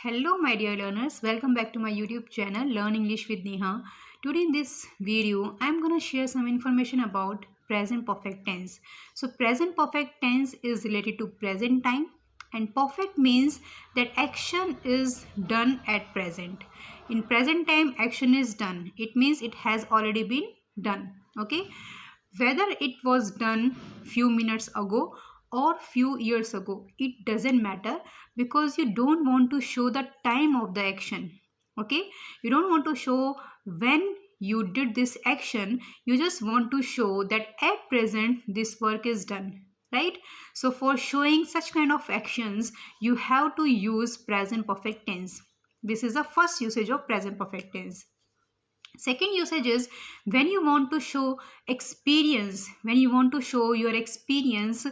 Hello, my dear learners. Welcome back to my YouTube channel, Learn English with Neha. Today, in this video, I'm going to share some information about present perfect tense. So, present perfect tense is related to present time, and perfect means that action is done at present. In present time, action is done. It means it has already been done. Okay, whether it was done few minutes ago or few years ago, it doesn't matter because you don't want to show the time of the action. Okay, you don't want to show when you did this action, you just want to show that at present this work is done, right? So for showing such kind of actions you have to use present perfect tense. This is the first usage of present perfect tense. Second usage is when you want to show experience, when you want to show your experience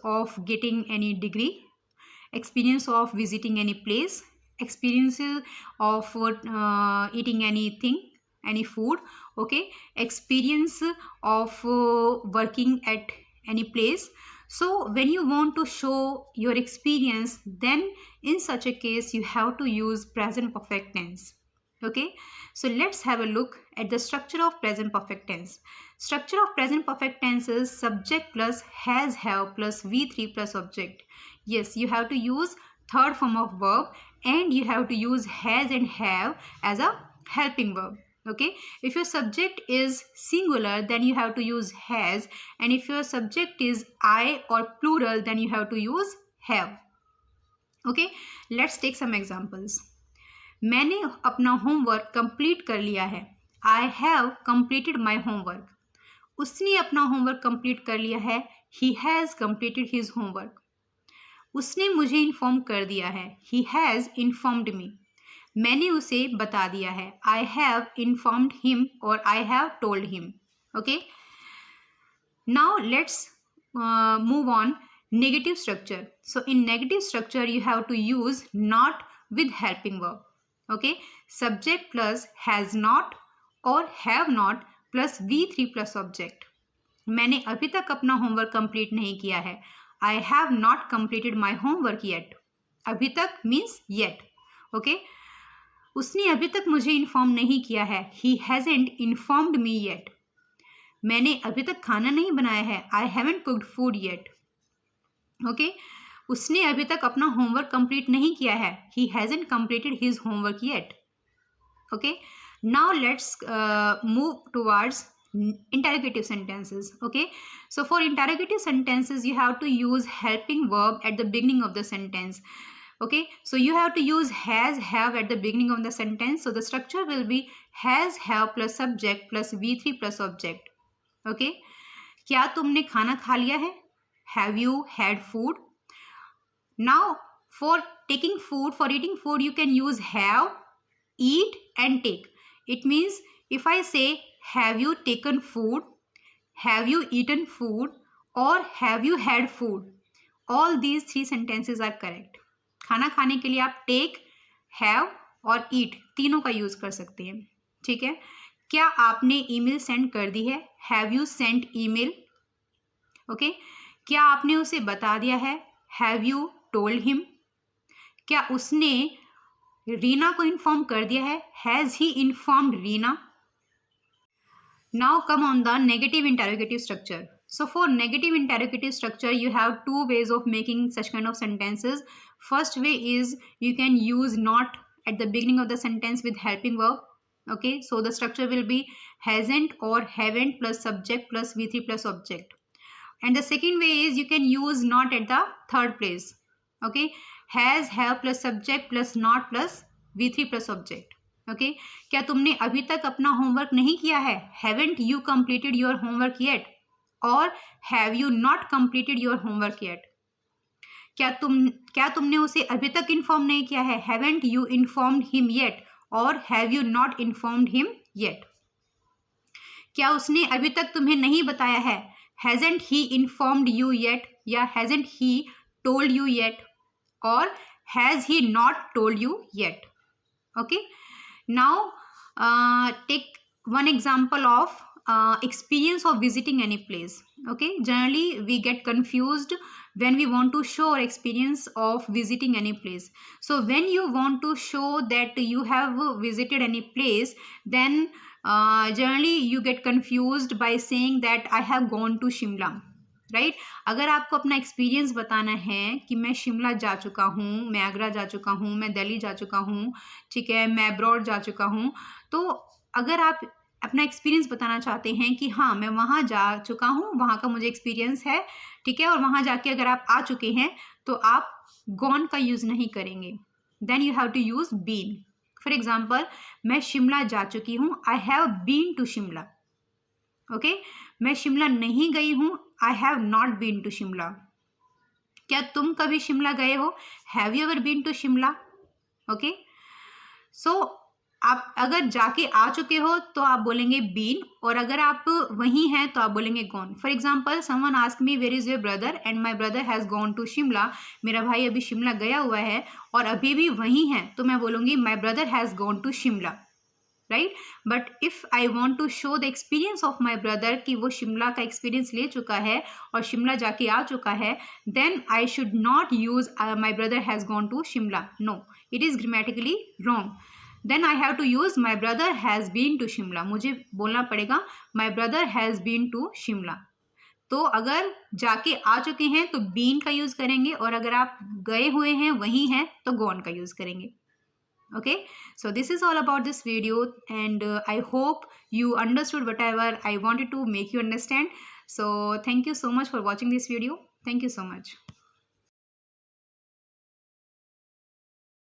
of getting any degree, experience of visiting any place, experiences of eating anything, any food. Okay, experience of working at any place. So when you want to show your experience, then in such a case you have to use present perfect tense. Okay, so let's have a look at the structure of present perfect tense. Structure of present perfect tense is subject plus has, have plus V3 plus object. Yes, you have to use third form of verb and you have to use has and have as a helping verb. Okay, if your subject is singular, then you have to use has, and if your subject is I or plural, then you have to use have. Okay, let's take some examples. मैंने अपना homework complete कर लिया है. I have completed my homework. उसने अपना homework complete कर लिया है. He has completed his homework. उसने मुझे इन्फॉर्म कर दिया है. ही हैज़ इन्फॉर्म्ड मी. मैंने उसे बता दिया है. आई हैव इन्फॉर्म्ड हिम और I have told him. Okay, now let's move on negative structure. So in negative structure you have to use not with helping verb. Okay, subject plus has not or have not plus V3 plus object. मैंने अभी तक अपना homework complete नहीं किया है. I have not completed my homework yet. अभी तक means yet. Okay, उसने अभी तक मुझे इन्फॉर्म नहीं किया है. He hasn't informed me yet. मैंने अभी तक खाना नहीं बनाया है. I haven't cooked food yet. Okay, उसने अभी तक अपना होमवर्क कंप्लीट नहीं किया है. He hasn't completed his homework yet. Okay, now let's move towards interrogative sentences. Okay, so for interrogative sentences you have to use helping verb at the beginning of the sentence. Okay, so you have to use has, have at the beginning of the sentence. So the structure will be has, have plus subject plus V3 plus object. Okay, क्या तुमने खाना खा लिया है? Have you had food? Now for taking food, for eating food, you can use have, eat and take. It means if I say have you taken food, have you eaten food or have you had food, all these three sentences are correct. खाना खाने के लिए आप take, have और eat तीनों का use कर सकते हैं. ठीक है, क्या आपने ईमेल सेंड कर दी है? Have you sent email? Okay, क्या आपने उसे बता दिया है? Have you told him? क्या उसने रीना को इन्फॉर्म कर दिया है? Has he informed Reena? Now come on the negative interrogative structure. So for negative interrogative structure you have two ways of making such kind of sentences. First way is you can use not at the beginning of the sentence with helping verb. Okay, so the structure will be hasn't or haven't plus subject plus V3 plus object. And the second way is you can use not at the third place. Okay, has, have plus subject plus not plus V3 plus object. Okay, क्या तुमने अभी तक अपना homework नहीं किया है? Haven't you completed your homework yet? Or have you not completed your homework yet? क्या तुमने उसे अभी तक इन्फॉर्म नहीं किया है? Haven't you informed him yet? Or have you not informed him yet? क्या उसने अभी तक तुम्हें नहीं बताया है? Hasn't he informed you yet? या hasn't he told you yet? Or has he not told you yet? Okay, now take one example of experience of visiting any place. Okay, generally we get confused when we want to show our experience of visiting any place. So when you want to show that you have visited any place, then generally you get confused by saying that I have gone to Shimla, right अगर आपको अपना experience बताना है कि मैं शिमला जा चुका हूँ, मैं आगरा जा चुका हूँ, मैं दिल्ली जा चुका हूँ, ठीक है, मैं अब्रॉड जा चुका हूँ, तो अगर आप अपना एक्सपीरियंस बताना चाहते हैं कि हाँ मैं वहाँ जा चुका हूँ, वहाँ का मुझे एक्सपीरियंस है, ठीक है, और वहाँ जाके अगर आप आ चुके हैं तो आप गॉन का यूज़ नहीं करेंगे, then you have to use been. For example, मैं शिमला जा चुकी हूँ, I have been to Shimla. Okay, मैं शिमला नहीं गई हूँ, I have not been to Shimla. क्या तुम कभी शिमला गए हो? Have you ever been to Shimla? Okay, so आप अगर जाके आ चुके हो तो आप बोलेंगे बीन, और अगर आप वहीं हैं तो आप बोलेंगे gone. For example, someone ask me where is your brother and my brother has gone to Shimla. मेरा भाई अभी शिमला गया हुआ है और अभी भी वहीं है, तो मैं बोलूँगी my brother has gone to Shimla, right. But if I want to show the experience of my brother कि वो शिमला का एक्सपीरियंस ले चुका है और शिमला जाके आ चुका है, then I should not use my brother has gone to Shimla. No, it is grammatically wrong. Then I have to use my brother has been to Shimla. मुझे बोलना पड़ेगा my brother has been to Shimla. तो अगर जाके आ चुके हैं तो बीन का यूज़ करेंगे, और अगर आप गए हुए हैं वहीं हैं तो गॉन का यूज़ करेंगे. Okay, so this is all about this video, and I hope you understood whatever I wanted to make you understand. So thank you so much for watching this video. Thank you so much.